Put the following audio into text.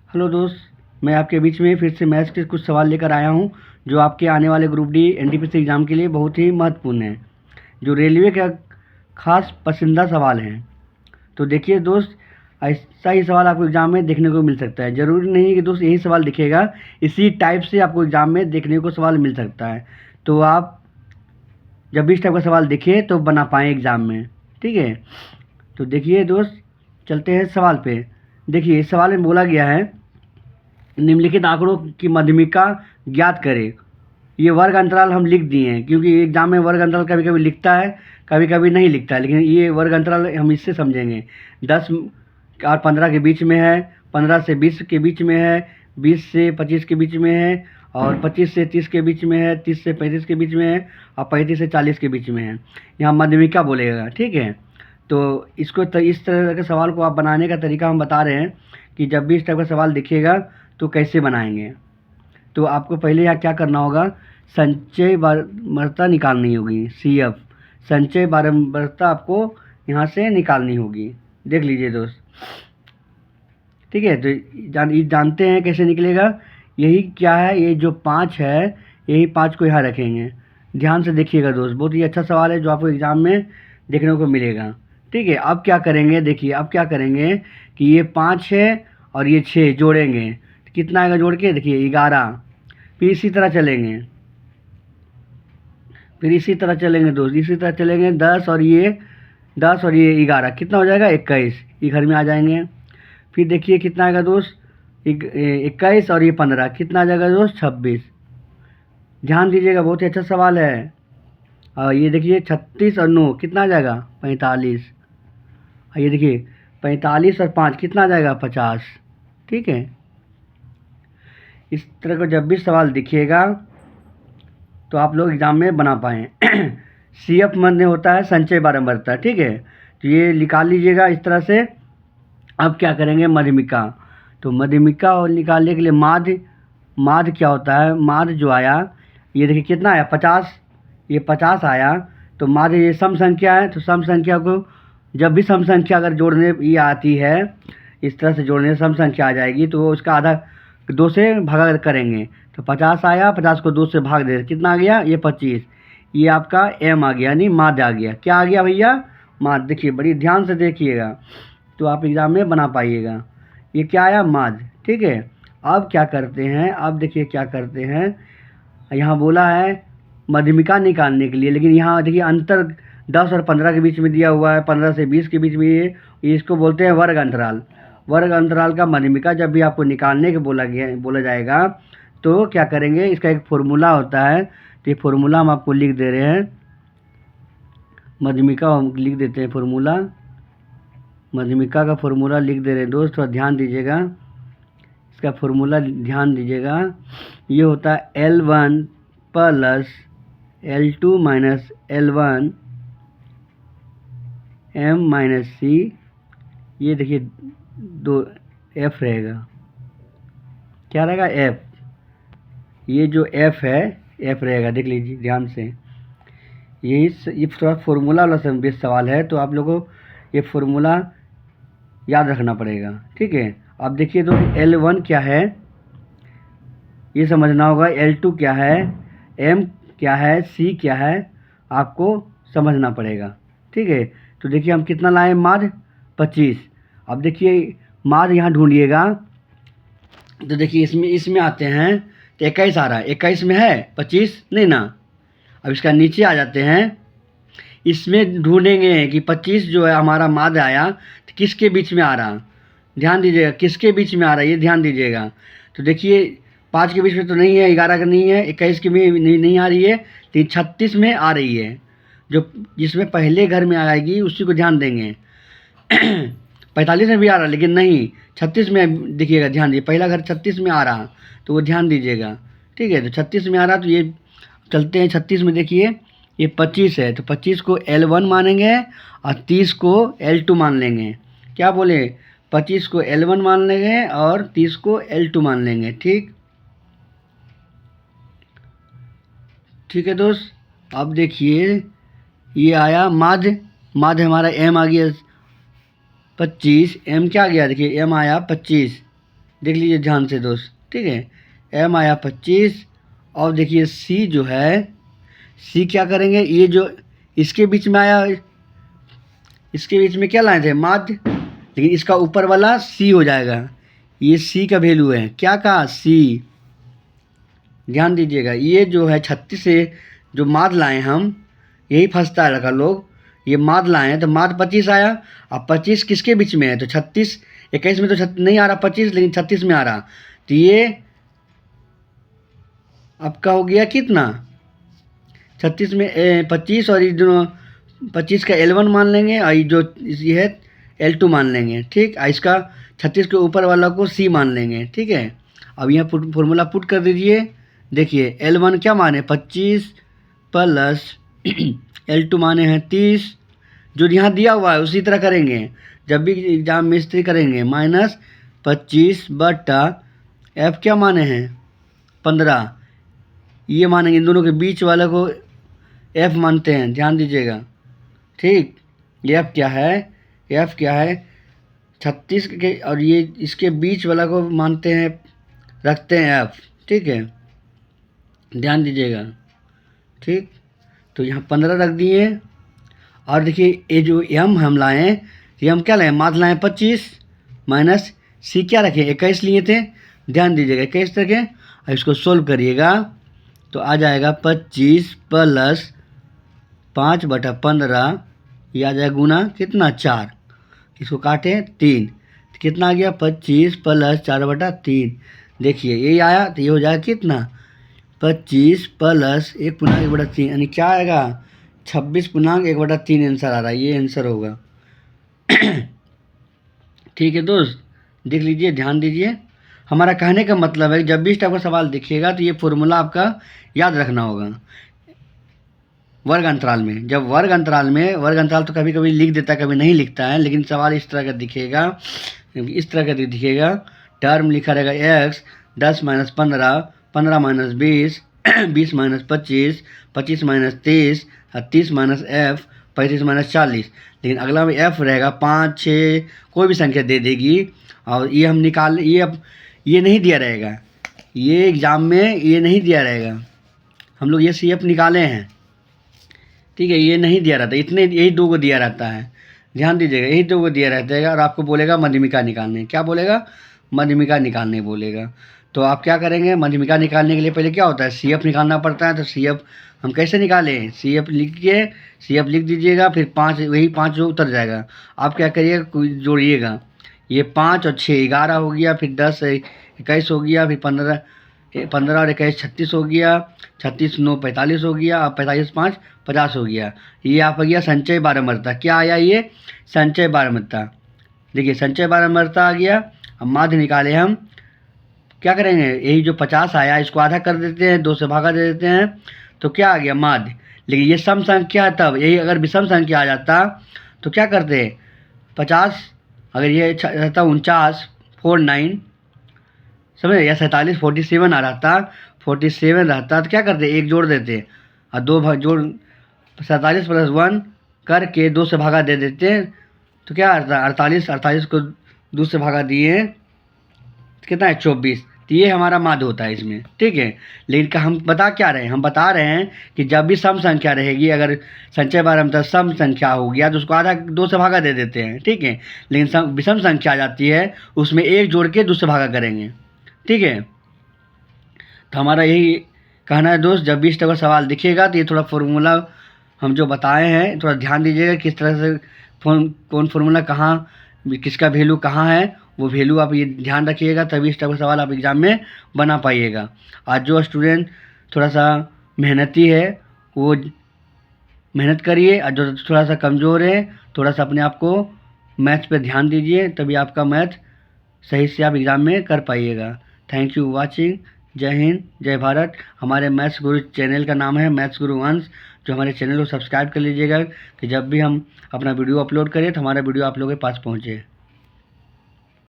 Hello दोस्त, मैं आपके बीच में फिर से मैथ्स के कुछ सवाल लेकर आया हूं जो आपके आने वाले ग्रुप डी एनटीपीसी एग्ज़ाम के लिए बहुत ही महत्वपूर्ण है, जो रेलवे का खास पसंदीदा सवाल हैं। तो देखिए दोस्त, ऐसा ही सवाल आपको एग्ज़ाम में देखने को मिल सकता है। ज़रूरी नहीं कि दोस्त यही सवाल दिखेगा, इसी टाइप से आपको एग्ज़ाम में देखने को सवाल मिल सकता है। तो आप जब भी इस टाइप का सवाल दिखे तो बना पाएँ एग्ज़ाम में, ठीक है। तो देखिए दोस्त, चलते हैं सवाल पे। देखिए इस सवाल में बोला गया है, निम्नलिखित आंकड़ों की मध्यमिका ज्ञात करें। ये वर्ग अंतराल हम लिख दिए हैं क्योंकि एग्जाम में वर्ग अंतराल कभी कभी लिखता है, कभी कभी नहीं लिखता है, लेकिन ये वर्ग अंतराल हम इससे समझेंगे। 10 और 15 के बीच में है, 15 से 20 के बीच में है, 20 से 25 के बीच में है, और 25 से 30 के बीच में है, 30 से 35 के बीच में है, और 35 से 40 के बीच में है। यहाँ मध्यमिका बोलेगा, ठीक है। तो इसको इस तरह के सवाल को आप बनाने का तरीका हम बता रहे हैं कि जब भी इस टाइप का सवाल दिखेगा तो कैसे बनाएंगे। तो आपको पहले यहाँ क्या करना होगा, संचय बारंबारता निकालनी होगी। CF संचय बारंबारता आपको यहाँ से निकालनी होगी। देख लीजिए दोस्त, ठीक है। तो जानते हैं कैसे निकलेगा। यही क्या है, ये जो 5 है, यही 5 को यहाँ रखेंगे। ध्यान से देखिएगा दोस्त, बहुत ही अच्छा सवाल है जो आपको एग्ज़ाम में देखने को मिलेगा, ठीक है। अब क्या करेंगे, देखिए अब क्या करेंगे कि ये 5 है और ये 6 जोड़ेंगे, तो कितना आएगा जोड़ के, देखिए 11। फिर इसी तरह चलेंगे, फिर इसी तरह चलेंगे दोस्त, इसी तरह चलेंगे। 10 और ये 11 कितना हो जाएगा, 21। ये घर में आ जाएंगे। फिर देखिए कितना आएगा दोस्त, 21 और ये 15 कितना आ जाएगा दोस्त, 26। ध्यान दीजिएगा, बहुत ही अच्छा सवाल है। और ये देखिए 36 और 9 कितना आ जाएगा, 45। और ये देखिए 45 और 5 कितना आ जाएगा, 50, ठीक है। इस तरह का जब भी सवाल दिखिएगा तो आप लोग एग्ज़ाम में बना पाएँ। CF माने होता है संचय बारंबारता, ठीक है। तो ये निकाल लीजिएगा इस तरह से। अब क्या करेंगे, मध्यमिका। तो मध्यमिका और निकालने के लिए माध्य क्या होता है, माध्य जो आया, ये देखिए कितना आया, 50। ये 50 आया। तो माध्य ये सम संख्या है, तो सम संख्या को जब भी सम संख्या अगर जोड़ने ये आती है, इस तरह से जोड़ने सम संख्या आ जाएगी, तो उसका आधा 2 से भागा करेंगे। तो 50 आया, 50 को 2 से भाग दे, कितना आ गया, ये 25। ये आपका M आ गया, यानी माध्य आ गया। क्या आ गया भैया, माध्य। देखिए बड़ी ध्यान से देखिएगा तो आप एग्ज़ाम में बना पाइएगा। ये क्या आया, माध्य, ठीक है। अब क्या करते हैं, अब देखिए क्या करते हैं, यहाँ बोला है मध्यमिका निकालने के लिए, लेकिन यहाँ देखिए अंतर 10 और 15 के बीच में दिया हुआ है, 15 से 20 के बीच में। ये इसको बोलते हैं वर्ग अंतराल। वर्ग अंतराल का मध्यमिका जब भी आपको निकालने के बोला जाएगा तो क्या करेंगे, इसका एक फॉर्मूला होता है। तो ये फॉर्मूला हम आपको लिख दे रहे हैं, मध्यमिका हम लिख देते हैं फॉर्मूला। मध्यमिका का फॉर्मूला लिख दे रहे हैं दोस्त, थोड़ा ध्यान दीजिएगा, इसका फॉर्मूला ध्यान दीजिएगा। ये होता है L1 plus L2 minus L1 M minus C। ये देखिए 2 F रहेगा, क्या रहेगा, F। ये जो F है, F रहेगा, देख लीजिए ध्यान से। ये थोड़ा फॉर्मूला वाला बेस सवाल है, तो आप लोगों को ये फॉर्मूला याद रखना पड़ेगा, ठीक है। अब देखिए तो L1 क्या है ये समझना होगा, L2 क्या है, M क्या है, C क्या है, आपको समझना पड़ेगा, ठीक है। तो देखिए हम कितना लाए, माध्य 25। अब देखिए माध्य यहाँ ढूंढिएगा, तो देखिए इसमें आते हैं तो 21 आ रहा है, 21 में है, 25 नहीं ना। अब इसका नीचे आ जाते हैं, इसमें ढूंढेंगे कि 25 जो है हमारा माध्य आया तो किसके बीच में आ रहा, ध्यान दीजिएगा, किसके बीच में आ रहा है ये ध्यान दीजिएगा। तो देखिए 5 के बीच में तो नहीं है, 11 का नहीं है, 21 के में नहीं आ रही है, तो 36 में आ रही है, जो जिसमें पहले घर में आएगी उसी को ध्यान देंगे। 45 में भी आ रहा लेकिन नहीं, 36 में देखिएगा, ध्यान दीजिए, पहला घर 36 में आ रहा, तो वो ध्यान दीजिएगा, ठीक है। तो 36 में आ रहा, तो ये चलते हैं 36 में। देखिए ये 25 है, तो 25 को L1 मानेंगे और 30 को L2 मान लेंगे। क्या बोले, 25 को L1 मान लेंगे और 30 को L2 मान लेंगे, ठीक है दोस्त। अब देखिए ये आया माध्य हमारा M आ गया 25, M क्या आ गया, देखिए M आया 25, देख लीजिए ध्यान से दोस्त, ठीक है। m आया 25 और देखिए c जो है, c क्या करेंगे, ये जो इसके बीच में आया, इसके बीच में क्या लाए थे, माध्य, लेकिन इसका ऊपर वाला c हो जाएगा। ये c का वैल्यू है, क्या कहा, c। ध्यान दीजिएगा, ये जो है 36 से जो माध्य लाए हम, यही फंसता है लड़का लोग, ये माध्य लाए हैं तो माध्य 25 आया। अब 25 किसके बीच में है, तो 36, 21 में तो नहीं आ रहा 25, लेकिन 36 में आ रहा, तो ये आपका हो गया कितना, 36 में 25, और ये जो 25 का L1 मान लेंगे, और ये जो ये है L2 मान लेंगे, ठीक। इसका 36 के ऊपर वाला को C मान लेंगे, ठीक है। अब यहाँ फॉर्मूला पुट कर दीजिए। देखिए L1 क्या माने 25 प्लस L2 माने हैं 30, जो यहाँ दिया हुआ है उसी तरह करेंगे जब भी एग्जाम में इस तरह करेंगे, माइनस 25 बटा F क्या माने हैं 15, ये मानेंगे, इन दोनों के बीच वाले को F मानते हैं, ध्यान दीजिएगा, ठीक। ये F क्या है, F क्या है 36 के, और ये इसके बीच वाला को मानते हैं, रखते हैं F, ठीक है, ध्यान दीजिएगा, ठीक। तो यहाँ 15 रख दिए, और देखिए ये जो m हम लाएँ, ये हम क्या लाएँ, माध्य लाएँ 25, माइनस c क्या रखें 21 लिए थे, ध्यान दीजिएगा 21 रखें, और इसको सोल्व करिएगा तो आ जाएगा 25 प्लस 5 बटा 15, ये आ जाएगा गुना कितना 4, इसको काटें 3, तो कितना आ गया 25 प्लस 4 बटा 3। देखिए यही आया, तो ये हो जाएगा कितना 25 प्लस 1 पूर्णांक 1 बटा 3, यानी क्या आएगा 26 पूर्णांक 1 बटा 3 आंसर आ रहा है, ये आंसर होगा। ठीक है दोस्त, देख लीजिए, ध्यान दीजिए। हमारा कहने का मतलब है जब भी इस टाइप का सवाल दिखिएगा तो ये फॉर्मूला आपका याद रखना होगा वर्ग अंतराल में। जब वर्ग अंतराल तो कभी कभी लिख देता है, कभी नहीं लिखता है, लेकिन सवाल इस तरह का दिखेगा, इस तरह का दिखेगा, टर्म लिखा रहेगा x 10 minus 15, 15 minus 20, 20 minus 25, 25 minus 30, 30 minus f, 35 minus 40, लेकिन अगला में f रहेगा 5, 6, कोई भी संख्या दे देगी, और ये हम निकाल, ये अब ये नहीं दिया रहेगा, ये एग्ज़ाम में ये नहीं दिया रहेगा, हम लोग ये CF निकाले हैं, ठीक है, ये नहीं दिया रहता, इतने यही 2 को दिया रहता है, ध्यान दीजिएगा, यही 2 को दिया रहता है, और आपको बोलेगा मध्यमिका निकालने, क्या बोलेगा, मध्यमिका निकालने बोलेगा। तो आप क्या करेंगे, मध्यमिका निकालने के लिए पहले क्या होता है CF निकालना पड़ता है, तो CF हम कैसे निकालें, CF लिख दीजिएगा, फिर 5, वही 5 जो उतर जाएगा, आप क्या करिएगा जोड़िएगा, ये 5 और 6 11 हो गया, फिर 10 21 हो गया, फिर 15 और 21 36 हो गया, 36 9 45 हो गया, अब 45 5 50 हो गया। ये आप आ गया संचय बारहमरता, क्या आया ये संचय बारहमरता, देखिए संचय बारहमरता आ गया। अब माध्य निकाले हम, क्या करेंगे, यही जो 50 आया इसको आधा कर देते हैं, 2 से भागा दे देते हैं, तो क्या आ गया माध्य। लेकिन ये सम संख्या है, तब यही अगर विषम संख्या आ जाता तो क्या करते, 50 अगर ये रहता 49 49 समझे, या 47 47 आ रहा था, 47 रहता तो क्या करते, 1 जोड़ देते, और 2 जोड़ 47 प्लस 1 करके 2 से भागा दे देते, तो क्या आता 48 को 2 से भागा दिए, कितना है 24, तो ये हमारा माध्य होता है इसमें, ठीक है। लेकिन हम बता क्या रहे हैं, हम बता रहे हैं कि जब भी सम संख्या रहेगी, अगर संचय बारहमरता सम संख्या हो गया तो उसको आधा 2 से भागा दे देते हैं, ठीक है। लेकिन विषम संख्या आ जाती है, उसमें 1 जोड़ के 2 से भागा करेंगे, ठीक है। तो हमारा यही कहना है दोस्त, जब भी इस तरह का सवाल दिखेगा तो ये थोड़ा फॉर्मूला हम जो बताए हैं थोड़ा ध्यान दीजिएगा, किस तरह से कौन फार्मूला कहाँ, किसका वैल्यू कहाँ है, वो वैल्यू आप ये ध्यान रखिएगा, तभी इस तरह का सवाल आप एग्ज़ाम में बना पाइएगा। आज जो स्टूडेंट थोड़ा सा मेहनती है वो मेहनत करिए, और जो थोड़ा सा कमज़ोर है थोड़ा सा अपने आप को मैथ्स पे ध्यान दीजिए, तभी आपका मैथ सही से आप एग्ज़ाम में कर पाइएगा। थैंक यू वॉचिंग, जय हिंद जय भारत। हमारे मैथ्स गुरु चैनल का नाम है मैथ्स गुरु वंश, जो हमारे चैनल को सब्सक्राइब कर लीजिएगा कि जब भी हम अपना वीडियो अपलोड करें तो हमारा वीडियो आप लोगों के पास पहुँचे।